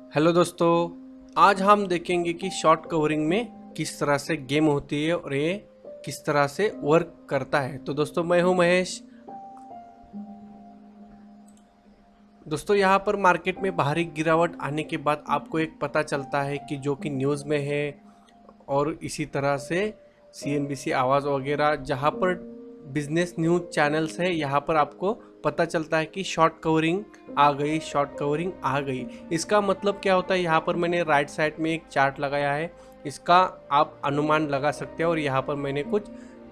Hello दोस्तों, आज हम देखेंगे कि शॉर्ट कवरिंग में किस तरह से गेम होती है और ये किस तरह से वर्क करता है। तो दोस्तों, मैं हूं महेश। दोस्तों, यहाँ पर मार्केट में भारी गिरावट आने के बाद आपको एक पता चलता है कि जो कि न्यूज़ में है और इसी तरह से CNBC आवाज़ वगैरह जहाँ पर बिजनेस न्यूज़ चैनल्स है, यहाँ पर आपको पता चलता है कि शॉर्ट कवरिंग आ गई, शॉर्ट कवरिंग आ गई। इसका मतलब क्या होता है? यहाँ पर मैंने राइट साइड में एक चार्ट लगाया है, इसका आप अनुमान लगा सकते हैं और यहाँ पर मैंने कुछ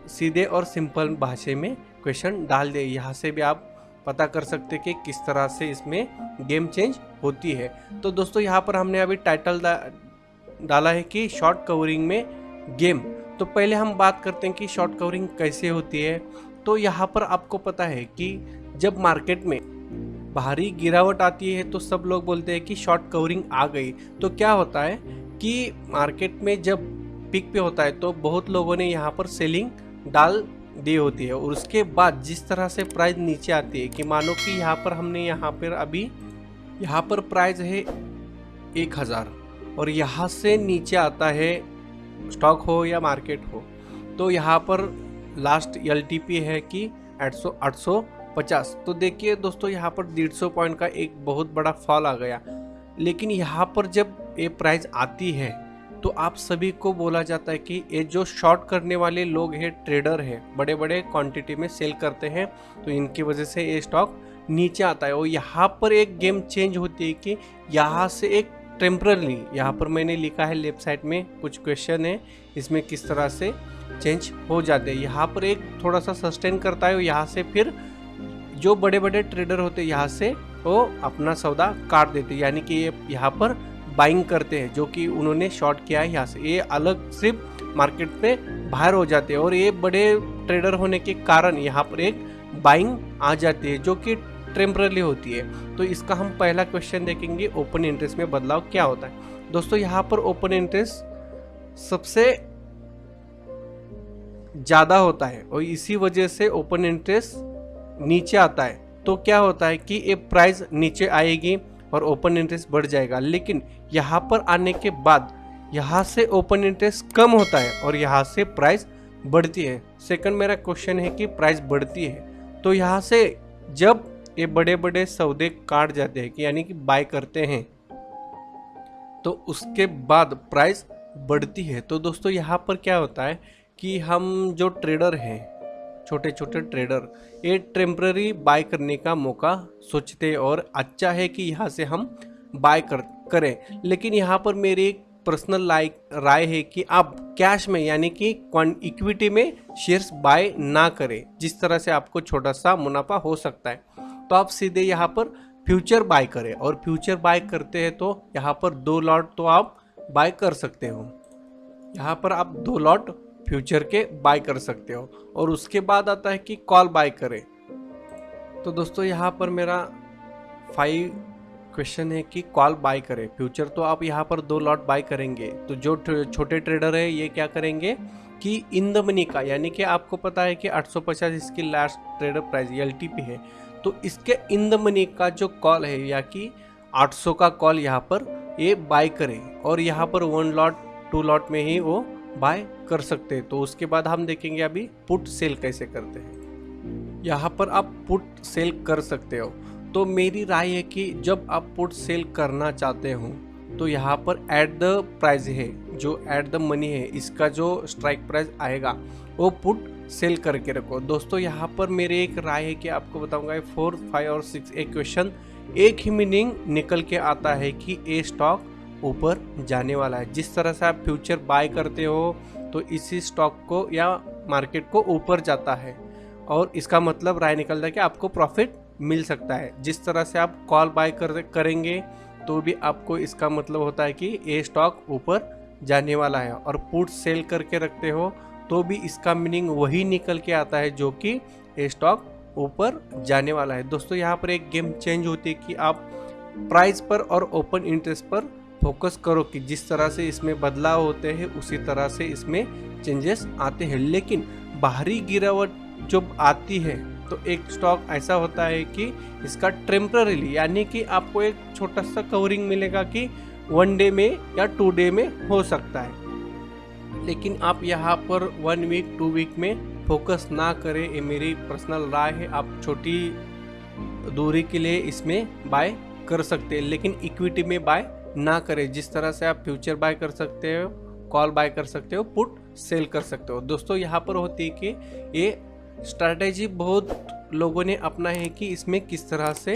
सीधे और सिंपल भाषा में क्वेश्चन डाल दिए। यहाँ से भी आप पता कर सकते कि किस तरह से इसमें गेम चेंज होती है। तो दोस्तों, यहाँ पर हमने अभी टाइटल डाला है कि शॉर्ट कवरिंग में गेम। तो पहले हम बात करते हैं कि शॉर्ट कवरिंग कैसे होती है। तो यहाँ पर आपको पता है कि जब मार्केट में भारी गिरावट आती है तो सब लोग बोलते हैं कि शॉर्ट कवरिंग आ गई। तो क्या होता है कि मार्केट में जब पीक पे होता है तो बहुत लोगों ने यहाँ पर सेलिंग डाल दी होती है और उसके बाद जिस तरह से प्राइस नीचे आती है कि मानो कि यहाँ पर हमने यहाँ पर अभी यहाँ पर प्राइस है 1000 और यहाँ से नीचे आता है, स्टॉक हो या मार्केट हो, तो यहाँ पर लास्ट LTP है कि 850। तो देखिए दोस्तों, यहाँ पर 150 पॉइंट का एक बहुत बड़ा फॉल आ गया। लेकिन यहाँ पर जब ये प्राइस आती है तो आप सभी को बोला जाता है कि ये जो शॉर्ट करने वाले लोग हैं, ट्रेडर हैं, बड़े बड़े क्वांटिटी में सेल करते हैं, तो इनकी वजह से ये स्टॉक नीचे आता है। और यहाँ पर एक गेम चेंज होती है कि यहाँ से एक टेम्पररी, यहाँ पर मैंने लिखा है लेफ्ट साइड में कुछ क्वेश्चन है, इसमें किस तरह से चेंज हो जाते हैं। यहाँ पर एक थोड़ा सा सस्टेन करता है और यहाँ से फिर जो बड़े बड़े ट्रेडर होते हैं यहाँ से वो अपना सौदा काट देते हैं, यानी कि ये यहाँ पर बाइंग करते हैं जो कि उन्होंने शॉर्ट किया है। यहाँ से ये अलग सिर्फ मार्केट पे बाहर हो जाते हैं और ये बड़े ट्रेडर होने के कारण यहाँ पर एक बाइंग आ जाती है जो कि टेम्पररी होती है। तो इसका हम पहला क्वेश्चन देखेंगे, ओपन इंटरेस्ट में बदलाव क्या होता है। दोस्तों, यहाँ पर ओपन इंटरेस्ट सबसे ज़्यादा होता है और इसी वजह से ओपन इंटरेस्ट नीचे आता है। तो क्या होता है कि ये प्राइस नीचे आएगी और ओपन इंटरेस्ट बढ़ जाएगा। लेकिन यहाँ पर आने के बाद यहाँ से ओपन इंटरेस्ट कम होता है और यहाँ से प्राइस बढ़ती है। सेकंड मेरा क्वेश्चन है कि प्राइस बढ़ती है तो यहाँ से जब ये बड़े बड़े सौदे काट जाते हैं कि यानी कि बाय करते हैं तो उसके बाद प्राइस बढ़ती है। तो दोस्तों, यहाँ पर क्या होता है कि हम जो ट्रेडर हैं, छोटे छोटे ट्रेडर, ये टेम्पररी बाय करने का मौका सोचते हैं और अच्छा है कि यहाँ से हम बाय करें। लेकिन यहाँ पर मेरी एक पर्सनल राय है कि आप कैश में यानी कि इक्विटी में शेयर्स बाय ना करें, जिस तरह से आपको छोटा सा मुनाफा हो सकता है। तो आप सीधे यहाँ पर फ्यूचर बाय करें और फ्यूचर बाय करते हैं तो यहाँ पर 2 लॉट तो आप बाय कर सकते हो। यहाँ पर आप 2 लॉट फ्यूचर के बाय कर सकते हो और उसके बाद आता है कि कॉल बाय करें। तो दोस्तों, यहाँ पर मेरा 5 क्वेश्चन है कि कॉल बाय करें। फ्यूचर तो आप यहाँ पर 2 लॉट बाय करेंगे तो जो छोटे ट्रेडर है ये क्या करेंगे कि इन द मनी का, यानी कि आपको पता है कि 850 इसकी लास्ट ट्रेडर प्राइस LTP है, तो इसके इन द मनी का जो कॉल है या कि 800 का कॉल यहाँ पर ये बाय करें और यहाँ पर 1 लॉट 2 लॉट में ही वो बाय कर सकते हैं। तो उसके बाद हम देखेंगे अभी पुट सेल कैसे करते हैं। यहाँ पर आप पुट सेल कर सकते हो। तो मेरी राय है कि जब आप पुट सेल करना चाहते हो तो यहाँ पर एट द प्राइस है, जो एट द मनी है, इसका जो स्ट्राइक प्राइस आएगा वो पुट सेल करके रखो। दोस्तों, यहाँ पर मेरी एक राय है कि आपको बताऊंगा 4, 5 और 6 एक क्वेश्चन एक ही मीनिंग निकल के आता है कि ये स्टॉक ऊपर जाने वाला है। जिस तरह से आप फ्यूचर बाय करते हो तो इसी स्टॉक को या मार्केट को ऊपर जाता है और इसका मतलब राय निकलता है कि आपको प्रॉफिट मिल सकता है। जिस तरह से आप कॉल बाय करेंगे तो भी आपको इसका मतलब होता है कि ये स्टॉक ऊपर जाने वाला है और पुट सेल करके रखते हो तो भी इसका मीनिंग वही निकल के आता है जो कि ये स्टॉक ऊपर जाने वाला है। दोस्तों, यहाँ पर एक गेम चेंज होती है कि आप प्राइस पर और ओपन इंटरेस्ट पर फोकस करो कि जिस तरह से इसमें बदलाव होते हैं उसी तरह से इसमें चेंजेस आते हैं। लेकिन बाहरी गिरावट जब आती है तो एक स्टॉक ऐसा होता है कि इसका टेम्पररीली यानी कि आपको एक छोटा सा कवरिंग मिलेगा कि 1 डे में या 2 डे में हो सकता है, लेकिन आप यहाँ पर 1 वीक 2 वीक में फोकस ना करें, ये मेरी पर्सनल राय है। आप छोटी दूरी के लिए इसमें बाय कर सकते हैं, लेकिन इक्विटी में बाय ना करें। जिस तरह से आप फ्यूचर बाय कर सकते हो, कॉल बाय कर सकते हो, पुट सेल कर सकते हो। दोस्तों यहाँ पर होती है कि ये स्ट्रैटेजी बहुत लोगों ने अपना है कि इसमें किस तरह से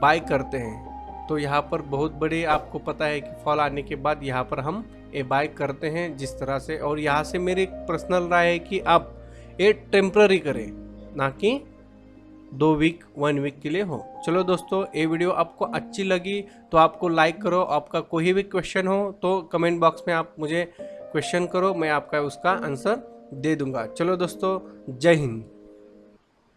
बाय करते हैं। तो यहाँ पर बहुत बड़े आपको पता है कि फॉल आने के बाद यहाँ पर हम ये बाय करते हैं जिस तरह से। और यहाँ से मेरी पर्सनल राय है कि आप ये टेम्पररी करें, ना कि 2 वीक 1 वीक के लिए हो। चलो दोस्तों, ये वीडियो आपको अच्छी लगी तो आपको लाइक करो। आपका कोई भी क्वेश्चन हो तो कमेंट बॉक्स में आप मुझे क्वेश्चन करो, मैं आपका उसका आंसर दे दूंगा। चलो दोस्तों, जय हिंद।